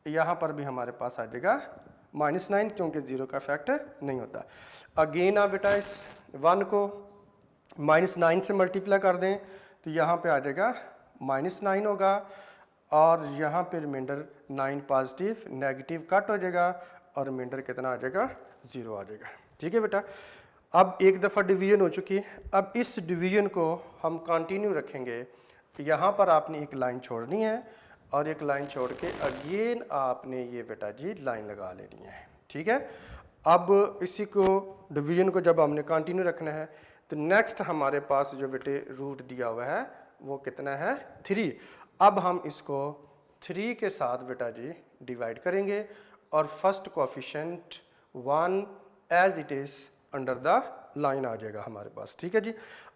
यहाँ पर भी हमारे पास आ जाएगा -9, क्योंकि 0 का इफेक्ट नहीं होता। अगेन आप बेटा इस 1 को -9 से मल्टीप्लाई कर दें तो यहाँ पे आ जाएगा -9 होगा, और यहाँ पे रिमाइंडर 9 पॉजिटिव नेगेटिव कट हो जाएगा, और रिमाइंडर कितना आ जाएगा 0 आ जाएगा, ठीक है बेटा। अब एक दफ़ा डिवीजन हो चुकी है, अब इस डिवीजन को हम कंटिन्यू रखेंगे। यहाँ पर आपने एक लाइन छोड़नी है, और एक लाइन छोड़ के अगेन आपने ये बेटा जी लाइन लगा लेनी है, ठीक है। अब इसी को डिवीजन को जब हमने कंटिन्यू रखना है, तो नेक्स्ट हमारे पास जो बेटे रूट दिया हुआ है वो कितना है 3। अब हम इसको 3 के साथ बेटा जी डिवाइड करेंगे और first coefficient 1 as it is under the line आ जाएगा हमारे पास। ठीक है जी।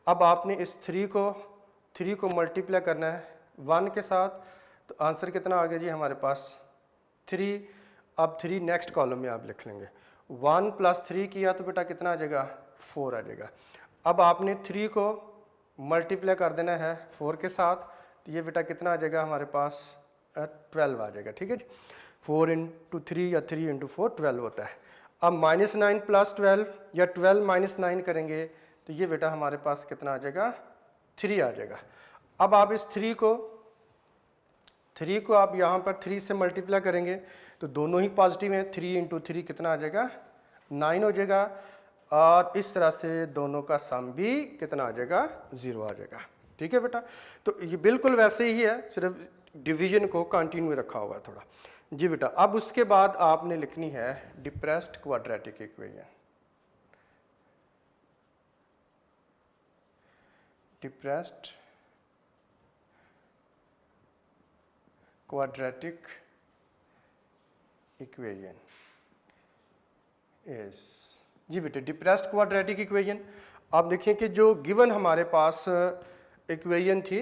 अब आपने इस 3 को मल्टीप्लाई करना है 1 के साथ, तो आंसर कितना आ गया जी हमारे पास 3। अब 3 नेक्स्ट कॉलम में आप लिख लेंगे, 1 + 3 किया तो बेटा कितना आ जाएगा 4 आ जाएगा। अब आपने 3 को मल्टीप्लाई कर देना है 4 के साथ, तो ये बेटा कितना आ जाएगा हमारे पास 12 आ जाएगा। ठीक है जी। 4 × 3 या 3 × 4 12 होता है। अब -9 + 12 या 12 - 9 करेंगे तो ये बेटा हमारे पास कितना आ जाएगा 3 आ जाएगा। अब आप इस 3 को आप यहाँ पर 3 से मल्टीप्लाई करेंगे तो दोनों ही पॉजिटिव हैं, 3 × 3 कितना आ जाएगा 9 हो जाएगा, और इस तरह से दोनों का सम भी कितना आ जाएगा 0 आ जाएगा। ठीक है बेटा। तो ये बिल्कुल वैसे ही है, सिर्फ डिवीजन को कंटिन्यू रखा हुआ है थोड़ा जी बेटा। अब उसके बाद आपने लिखनी है depressed quadratic equation. Depressed quadratic equation is जी बेटे डिप्रेस्ड क्वाड्रेटिक इक्वेशन। आप देखिए कि जो गिवन हमारे पास इक्वेशन थी,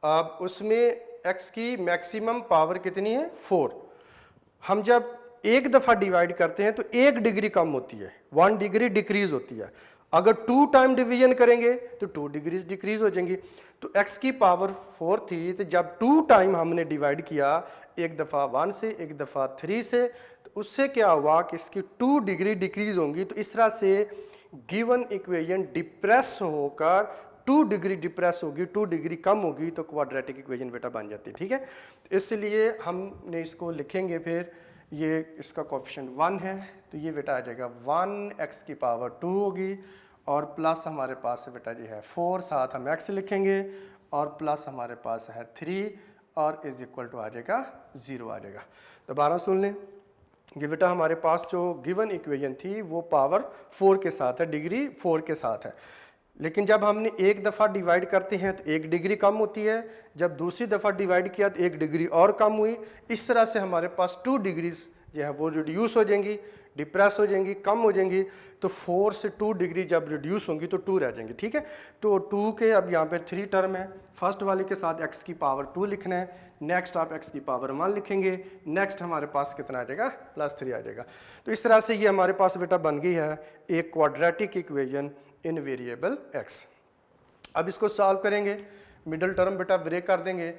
अब उसमें x की मैक्सिमम पावर कितनी है 4। हम जब एक दफ़ा डिवाइड करते हैं तो 1 डिग्री कम होती है, 1 डिग्री डिक्रीज होती है। अगर 2 टाइम डिवीजन करेंगे तो 2 डिग्रीज डिक्रीज हो जाएंगी। तो x की पावर 4 थी, तो जब 2 टाइम हमने डिवाइड किया, एक दफ़ा 1 से एक दफ़ा 3 से, तो उससे क्या हुआ कि इसकी 2 डिग्री डिक्रीज होंगी। तो इस तरह से गिवन इक्वेशन डिप्रेस होकर 2 डिग्री डिप्रेस होगी, 2 डिग्री कम होगी, तो क्वाड्रेटिक इक्वेशन बेटा बन जाती है। ठीक है। तो इसलिए हमने इसको लिखेंगे, फिर ये इसका कोफिशिएंट 1 है, तो ये बेटा आ जाएगा 1x की पावर 2 होगी, और प्लस हमारे पास है बेटा जी है 4, साथ हम x लिखेंगे, और प्लस हमारे पास है 3, और इज इक्वल टू आ जाएगा 0 आ जाएगा। दोबारा सुन लें, ये बेटा हमारे पास जो गिवन इक्वेशन थी वो पावर 4 के साथ है, डिग्री 4 के साथ है, लेकिन जब हमने एक दफ़ा डिवाइड करते हैं तो 1 डिग्री कम होती है, जब दूसरी दफ़ा डिवाइड किया तो 1 डिग्री और कम हुई। इस तरह से हमारे पास 2 डिग्रीज जो है वो रिड्यूस हो जाएंगी, डिप्रेस हो जाएंगी, कम हो जाएंगी। तो 4 से 2 डिग्री जब रिड्यूस होंगी तो 2 रह जाएंगी। ठीक है। तो 2 के अब यहाँ पे 3 टर्म है, फर्स्ट वाले के साथ x की पावर 2 लिखना है, नेक्स्ट आप x की पावर 1 लिखेंगे, नेक्स्ट हमारे पास कितना आ जाएगा +3 आ जाएगा। तो इस तरह से ये हमारे पास बेटा बन गई है एक quadratic equation in variable x। अब इसको सॉल्व करेंगे, मिडल टर्म बेटा ब्रेक कर देंगे,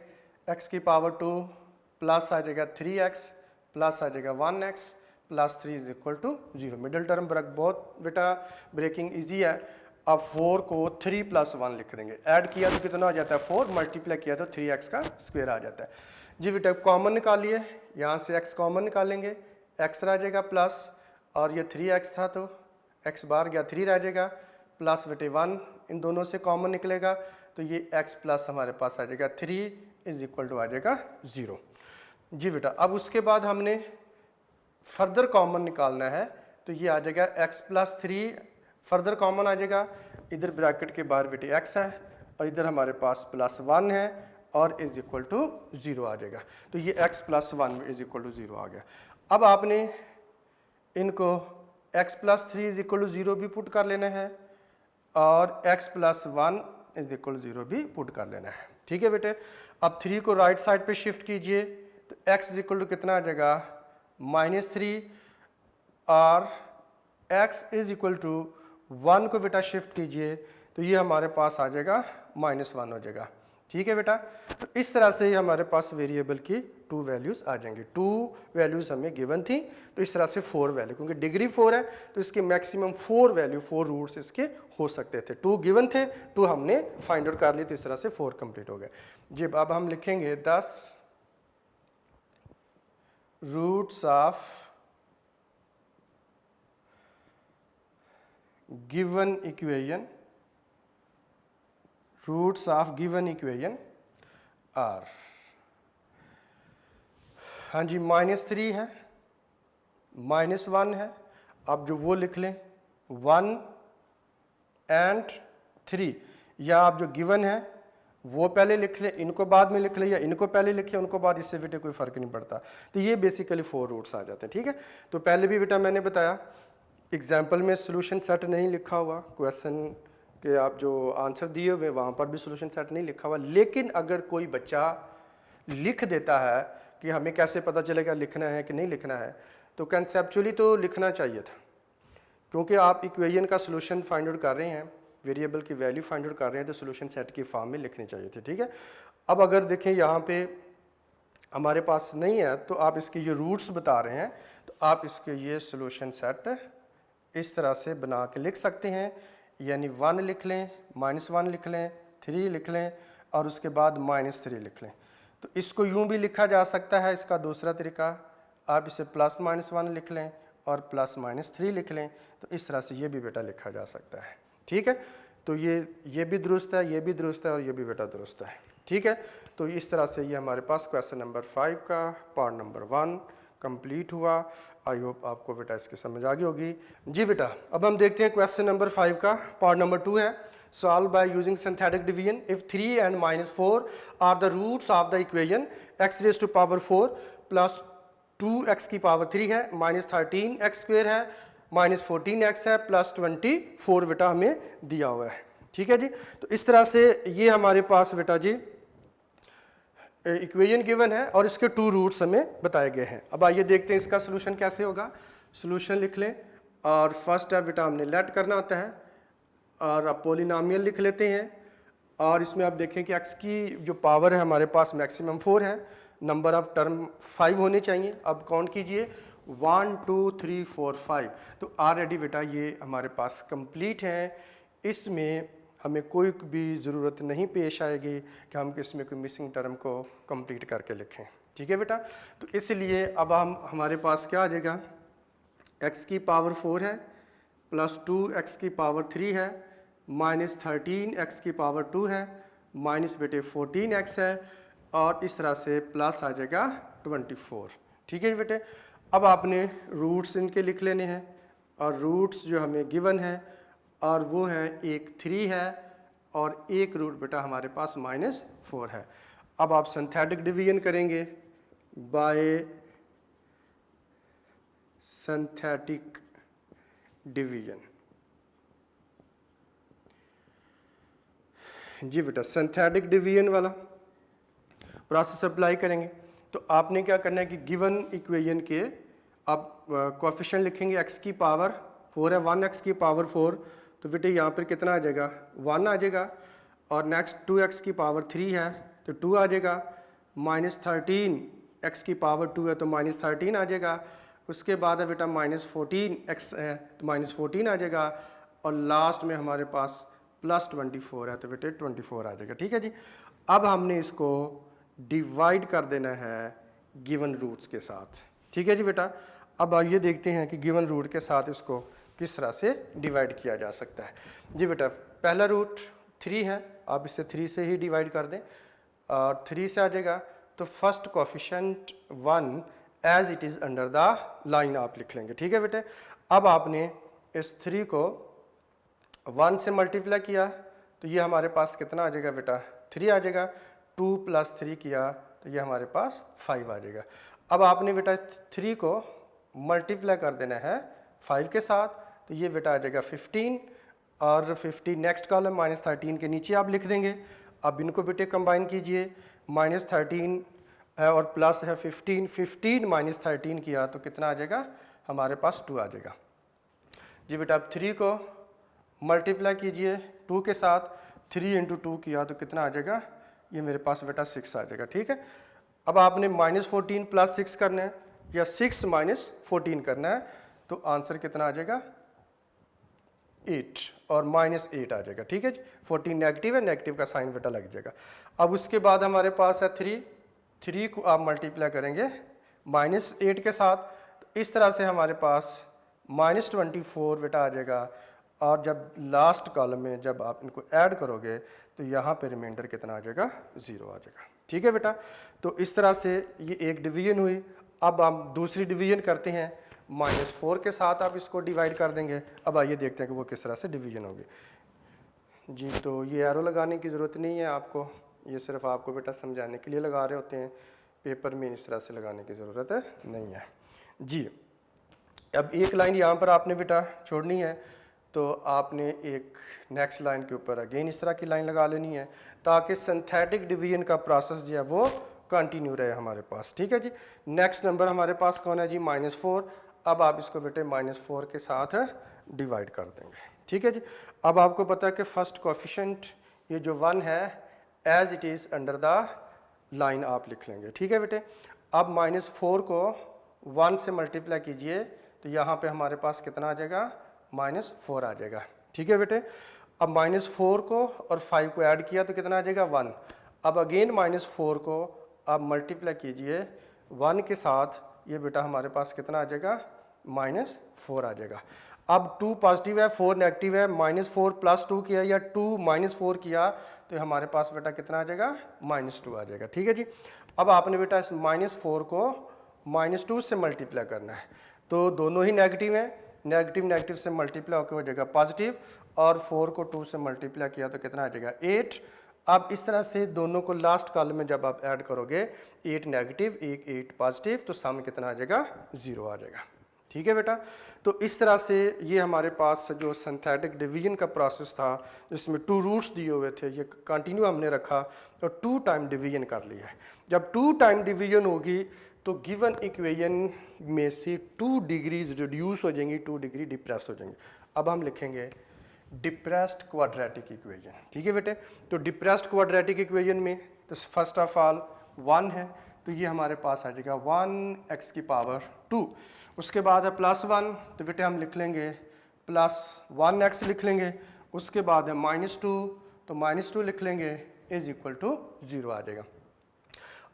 x की पावर 2 प्लस आ जाएगा 3x प्लस आ जाएगा 1x plus 3 is equal to 0। Middle term break बहुत बेटा ब्रेकिंग इजी है। अब 4 को 3 + 1 लिख देंगे, ऐड किया तो कितना आ जाता है 4, मल्टीप्लाई किया तो 3x का स्क्वायर आ जाता है जी बेटा। कॉमन निकालिए, यहाँ से x कॉमन निकालेंगे, x रह जाएगा प्लस, और ये 3x था तो x बाहर गया 3 रह जाएगा, प्लस बेटे 1 इन दोनों से कॉमन निकलेगा, तो ये x प्लस हमारे पास आ जाएगा 3 इज इक्वल टू आ जाएगा 0 जी बेटा। अब उसके बाद हमने फर्दर कॉमन निकालना है, तो ये आ जाएगा x + 3 फर्दर कॉमन आ जाएगा, इधर ब्रैकेट के बाहर बेटे x है, और इधर हमारे पास +1 है, और इज इक्वल टू 0 आ जाएगा। तो ये x + 1 इज इक्वल टू 0 आ गया। अब आपने इनको x + 3 इज इक्वल टू 0 भी पुट कर लेना है, और x + 1 इज इक्वल टू 0 भी पुट कर लेना है। ठीक है बेटे। अब 3 को राइट साइड पे शिफ्ट कीजिए, तो x इज इक्वल टू कितना आ जाएगा -3, और x इज इक्वल टू 1 को बेटा शिफ्ट कीजिए, तो ये हमारे पास आ जाएगा -1 हो जाएगा। ठीक है बेटा। तो इस तरह से हमारे पास वेरिएबल की 2 वैल्यूज़ आ जाएंगी। 2 वैल्यूज़ हमें गिवन थी, तो इस तरह से 4 वैल्यू, क्योंकि डिग्री 4 है तो इसके मैक्सिमम 4 वैल्यू 4 रूट्स इसके हो सकते थे। 2 गिवन थे, 2 हमने फाइंड आउट कर ली, तो इस तरह से 4 कंप्लीट हो गए जी। अब हम लिखेंगे 10 roots of given equation, roots of given equation are, हाँ जी -3 है, -1 है, अब जो वो लिख लें 1 और 3, या आप जो गिवन है वो पहले लिख लें, इनको बाद में लिख लें, या इनको पहले लिखें उनको बाद, इससे बेटे कोई फ़र्क नहीं पड़ता। तो ये बेसिकली 4 रूट्स आ जाते हैं, ठीक है। तो पहले भी बेटा मैंने बताया एग्जाम्पल में सोल्यूशन सेट नहीं लिखा हुआ, क्वेश्चन के आप जो आंसर दिए हुए वहाँ पर भी सोल्यूशन सेट नहीं लिखा हुआ, लेकिन अगर कोई बच्चा लिख देता है कि हमें कैसे पता चलेगा लिखना है कि नहीं लिखना है, तो कंसेप्चुअली तो लिखना चाहिए था, क्योंकि आप इक्वेशन का सोल्यूशन फाइंड आउट कर रहे हैं, वेरिएबल की वैल्यू फाइंड आउट कर रहे हैं, तो सोल्यूशन सेट की फॉर्म में लिखने चाहिए थे, ठीक है। अब अगर देखें यहाँ पे हमारे पास नहीं है, तो आप इसके ये रूट्स बता रहे हैं, तो आप इसके ये सोल्यूशन सेट इस तरह से बना के लिख सकते हैं, यानी 1 लिख लें, -1 लिख लें, 3 लिख लें और उसके बाद -3 लिख लें। तो इसको यूं भी लिखा जा सकता है, इसका दूसरा तरीका आप इसे +-1 लिख लें और +-3 लिख लें, तो इस तरह से ये भी बेटा लिखा जा सकता है, ठीक है। तो ये भी दुरुस्त है, ये भी दुरुस्त है और ये भी बेटा दुरुस्त है, ठीक है। तो इस तरह से ये हमारे पास क्वेश्चन नंबर 5 का पार्ट नंबर 1 कंप्लीट हुआ। आई होप आपको बेटा इसकी समझ आ गई होगी। जी बेटा, अब हम देखते हैं क्वेश्चन नंबर 5 का पार्ट नंबर 2 है, solve by using synthetic division if 3 and -4 are the roots of the equation x⁴ plus 2x की पावर 3 है, -13x² है, -14x है, +24 बेटा हमें दिया हुआ है, ठीक है जी। तो इस तरह से ये हमारे पास बेटा जी इक्वेशन गिवन है और इसके 2 रूट्स हमें बताए गए हैं। अब आइए देखते हैं इसका सोल्यूशन कैसे होगा। सोल्यूशन लिख लें और फर्स्ट स्टेप बेटा हमने लेट करना होता है और अब पॉलिनोमियल लिख लेते हैं, और इसमें आप देखें कि x की जो पावर है हमारे पास मैक्सिमम 4 है, नंबर ऑफ टर्म 5 होने चाहिए। अब काउंट कीजिए 1 2 3 4 5, तो ऑलरेडी बेटा ये हमारे पास कंप्लीट है, इसमें हमें कोई भी ज़रूरत नहीं पेश आएगी कि हम इसमें कोई मिसिंग टर्म को कंप्लीट करके लिखें, ठीक है बेटा। तो इसलिए अब हमारे पास क्या आ जाएगा, x की पावर 4 है, +2x की पावर 3 है, -13x की पावर 2 है, माइनस बेटे 14x है, और इस तरह से प्लस आ जाएगा 24, ठीक है बेटे। अब आपने रूट्स इनके लिख लेने हैं, और रूट्स जो हमें गिवन है और वो है एक 3 है और एक रूट बेटा हमारे पास -4 है। अब आप सिंथेटिक डिवीजन करेंगे बाय सिंथेटिक डिवीजन। जी बेटा, सिंथेटिक डिवीजन वाला प्रोसेस अप्लाई करेंगे, तो आपने क्या करना है कि गिवन इक्वेशन के आप कोएफिशिएंट लिखेंगे, x की पावर 4 है, 1x की पावर 4, तो बेटे यहाँ पर कितना आ जाएगा 1 आ जाएगा, और नेक्स्ट 2x की पावर 3 है तो 2 आ जाएगा, -13x की पावर 2 है तो -13 आ जाएगा, उसके बाद है बेटा -14x है तो -14 आ जाएगा, और लास्ट में हमारे पास +24 है तो बेटे 24 आ जाएगा, ठीक है जी। अब हमने इसको डिवाइड कर देना है गिवन रूट्स के साथ, ठीक है जी बेटा। अब आइए देखते हैं कि गिवन रूट के साथ इसको किस तरह से डिवाइड किया जा सकता है। जी बेटा, पहला रूट 3 है, आप इसे 3 से ही डिवाइड कर दें और 3 से आ जाएगा, तो first coefficient 1 as it is under the line आप लिख लेंगे, ठीक है बेटे। अब आपने इस 3 को 1 से मल्टीप्लाई किया तो ये हमारे पास कितना आ जाएगा बेटा 3 आ जाएगा, 2 + 3 किया तो ये हमारे पास 5 आ जाएगा। अब आपने बेटा 3 को मल्टीप्लाई कर देना है 5 के साथ, तो ये बेटा आ जाएगा 15, और 15 नेक्स्ट कॉलम -13 के नीचे आप लिख देंगे। अब इनको बेटे कंबाइन कीजिए, -13 है और प्लस है 15, 15 - 13 किया तो कितना आ जाएगा हमारे पास 2 आ जाएगा। जी बेटा, अब 3 को मल्टीप्लाई कीजिए 2 के साथ, 3 × 2 किया तो कितना आ जाएगा, ये मेरे पास बेटा 6 आ जाएगा, ठीक है। अब आपने -14 + 6 करना है या 6 - 14 करना है, तो आंसर कितना आ जाएगा 8 और -8 आ जाएगा, ठीक है जी। 14 नेगेटिव है, नेगेटिव का साइन बेटा लग जाएगा। अब उसके बाद हमारे पास है 3 को आप मल्टीप्लाई करेंगे -8 के साथ, तो इस तरह से हमारे पास -24 बेटा आ जाएगा, और जब लास्ट कॉलम में जब आप इनको ऐड करोगे तो यहाँ पे रिमाइंडर कितना आ जाएगा 0 आ जाएगा, ठीक है बेटा। तो इस तरह से ये एक डिवीजन हुई। अब हम दूसरी डिवीजन करते हैं, -4 के साथ आप इसको डिवाइड कर देंगे। अब आइए देखते हैं कि वो किस तरह से डिवीजन होगी। जी, तो ये एरो लगाने की ज़रूरत नहीं है आपको, ये सिर्फ आपको बेटा समझाने के लिए लगा रहे होते हैं, पेपर में इस तरह से लगाने की ज़रूरत नहीं है जी। अब एक लाइन यहाँ पर आपने बेटा छोड़नी है, तो आपने एक नेक्स्ट लाइन के ऊपर अगेन इस तरह की लाइन लगा लेनी है, ताकि सिंथेटिक डिवीजन का प्रोसेस जो है वो कंटिन्यू रहे हमारे पास। ठीक है जी। नेक्स्ट नंबर हमारे पास कौन है जी? -4। अब आप इसको बेटे -4 के साथ डिवाइड कर देंगे। ठीक है जी। अब आपको पता है कि फर्स्ट कोफिशिएंट ये जो 1 है as it is under the line आप लिख लेंगे। ठीक है बेटे। अब -4 को 1 से मल्टीप्लाई कीजिए तो यहाँ पे हमारे पास कितना आ जाएगा? -4 आ जाएगा। ठीक है बेटे। अब -4 को और 5 को ऐड किया तो कितना आ जाएगा? 1। अब अगेन -4 को आप मल्टीप्लाई कीजिए 1 के साथ, ये बेटा हमारे पास कितना आ जाएगा? -4 आ जाएगा। अब 2 पॉजिटिव है, 4 नेगेटिव है, -4 + 2 किया या 2 -4 किया तो हमारे पास बेटा कितना आ जाएगा? -2 आ जाएगा। ठीक है जी। अब आपने बेटा इस -4 को -2 से मल्टीप्लाई करना है, तो दोनों ही नेगेटिव हैं, नेगेटिव नेगेटिव से मल्टीप्लाई होकर हो जाएगा पॉजिटिव, और 4 को 2 से मल्टीप्लाई किया तो कितना आ जाएगा? 8। अब इस तरह से दोनों को लास्ट कॉलम में जब आप ऐड करोगे, 8 नेगेटिव 8 पॉजिटिव, तो सम कितना आ जाएगा? 0 आ जाएगा। ठीक है बेटा। तो इस तरह से ये हमारे पास जो सिंथेटिक डिवीजन का प्रोसेस था, जिसमें 2 रूट्स दिए हुए थे, ये कंटिन्यू हमने रखा और 2 टाइम डिवीजन कर लिया है। जब 2 टाइम डिवीजन होगी तो गिवन इक्वेशन में से 2 डिग्रीज रिड्यूस हो जाएंगी, 2 डिग्री डिप्रेस हो जाएंगी। अब हम लिखेंगे डिप्रेस्ड क्वाड्रेटिक इक्वेशन। ठीक है बेटे। तो डिप्रेस्ड क्वाड्रेटिक इक्वेशन में तो फर्स्ट ऑफ ऑल 1 है, तो ये हमारे पास आ जाएगा 1x⁻²। उसके बाद है +1, तो बेटे हम लिख लेंगे +1x लिख लेंगे। उसके बाद है -2, तो -2 लिख लेंगे = 0 आ जाएगा।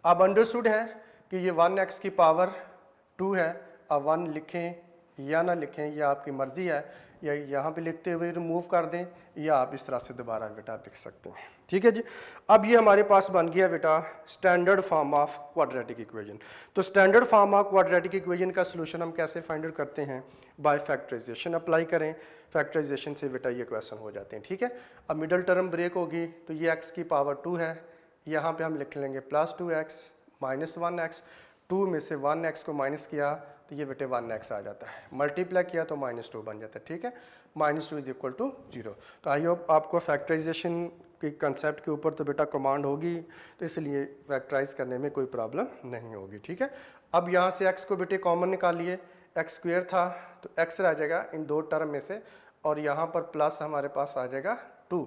अब अंडरस्टूड है कि ये 1x⁻² है। अब 1 लिखें या ना लिखें ये आपकी मर्ज़ी है, या यहाँ पे लिखते हुए रिमूव कर दें, या आप इस तरह से दोबारा बेटा लिख सकते हैं। ठीक है जी। अब ये हमारे पास बन गया बेटा standard form of quadratic equation. तो standard form of quadratic equation का सलूशन हम कैसे फाइंड आउट करते हैं? बाय फैक्टराइजेशन अप्लाई करें, फैक्टराइजेशन से बेटा ये क्वेश्चन हो जाते हैं। ठीक है। अब मिडल टर्म ब्रेक होगी, तो ये x⁻² है, यहाँ पे हम लिख लेंगे +2x -1x, 2 में से 1x को माइनस किया तो ये बेटे 1x आ जाता है, मल्टीप्लाई किया तो -2 बन जाता है। ठीक है। -2 = 0। तो आई होप आपको फैक्टराइजेशन के कंसेप्ट के ऊपर तो बेटा कमांड होगी, तो इसलिए फैक्टराइज करने में कोई प्रॉब्लम नहीं होगी। ठीक है। अब यहाँ से x को बेटे कॉमन निकालिए, x² था तो x रह जाएगा इन 2 टर्म में से, और यहाँ पर प्लस हमारे पास आ जाएगा 2।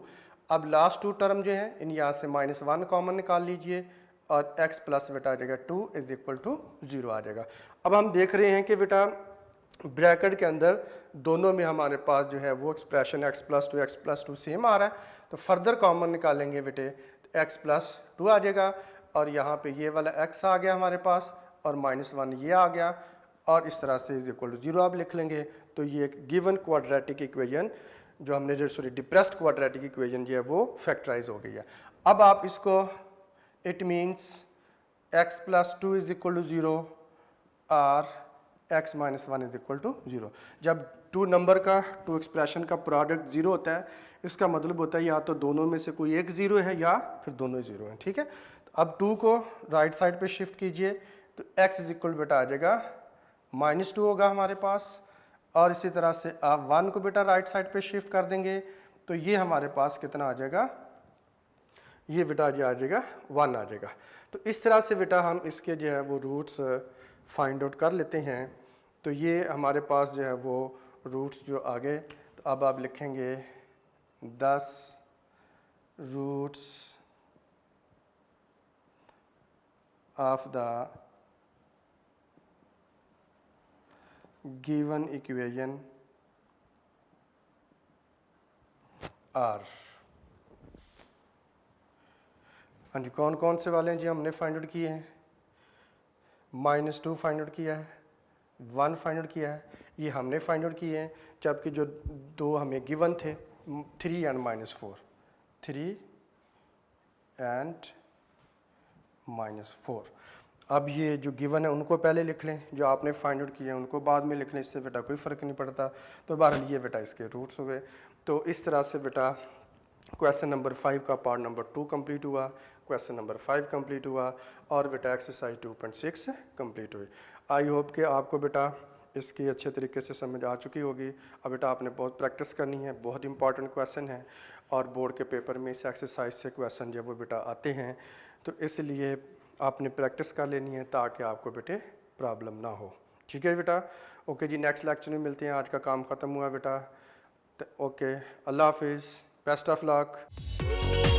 अब लास्ट 2 टर्म जो हैं इन यहाँ से -1 कॉमन निकाल लीजिए, और x प्लस बेटा आ जाएगा 2 = 0 आ जाएगा। अब हम देख रहे हैं कि बेटा ब्रैकेट के अंदर दोनों में हमारे पास जो है वो एक्सप्रेशन x+2 सेम आ रहा है, तो फर्दर कॉमन निकालेंगे बेटे तो x+2 आ जाएगा, और यहाँ पे ये वाला x आ गया हमारे पास, और -1 ये आ गया, और इस तरह से = 0 आप लिख लेंगे। तो ये एक गिवन क्वाड्रेटिक इक्वेशन जो हमने जो डिप्रेस्ड क्वाड्रेटिक इक्वेशन जो है वो फैक्टराइज हो गई है। अब आप इसको इट मीन्स x+2 = 0 और x - 1 = 0। जब 2 नंबर का 2 एक्सप्रेशन का प्रोडक्ट 0 होता है, इसका मतलब होता है या तो दोनों में से कोई एक 0 है या फिर दोनों 0 हैं। ठीक है। तो अब 2 को राइट साइड पे शिफ्ट कीजिए तो x = बेटा आ जाएगा -2 होगा हमारे पास, और इसी तरह से आप 1 को बेटा राइट साइड पे शिफ्ट कर देंगे तो ये हमारे पास कितना आ जाएगा? ये बेटा जो आ जाएगा 1 आ जाएगा। तो इस तरह से बेटा हम इसके जो है वो रूट्स फाइंड आउट कर लेते हैं। तो ये हमारे पास जो है वो रूट्स जो आ गए, तो अब आप लिखेंगे 10 roots of the given equation are. हाँ जी, कौन कौन से वाले हैं जी हमने फाइंड आउट किए हैं? -2 फाइंड आउट किया है, 1 फाइंड आउट किया है, ये हमने फाइंड आउट किए हैं, जबकि जो 2 हमें गिवन थे 3 और -4, 3 और -4। अब ये जो गिवन है उनको पहले लिख लें, जो आपने फाइंड आउट किए हैं उनको बाद में लिख लें, इससे बेटा कोई फ़र्क नहीं पड़ता। तो बहरहाल ये बेटा इसके रूट्स हो गए। तो इस तरह से बेटा क्वेश्चन नंबर 5 का पार्ट नंबर 2 कंप्लीट हुआ, क्वेश्चन नंबर 5 कंप्लीट हुआ और बेटा एक्सरसाइज 2.6 कंप्लीट हुई। आई होप कि आपको बेटा इसकी अच्छे तरीके से समझ आ चुकी होगी। अब बेटा आपने बहुत प्रैक्टिस करनी है, बहुत इंपॉर्टेंट क्वेश्चन है और बोर्ड के पेपर में इस एक्सरसाइज से क्वेश्चन जब वो बेटा आते हैं तो इसलिए आपने प्रैक्टिस कर लेनी है ताकि आपको बेटे प्रॉब्लम ना हो। ठीक है बेटा, ओके जी, नेक्स्ट लेक्चर में मिलते हैं। आज का काम ख़त्म हुआ बेटा, ओके, अल्लाह हाफिज़, बेस्ट ऑफ लक।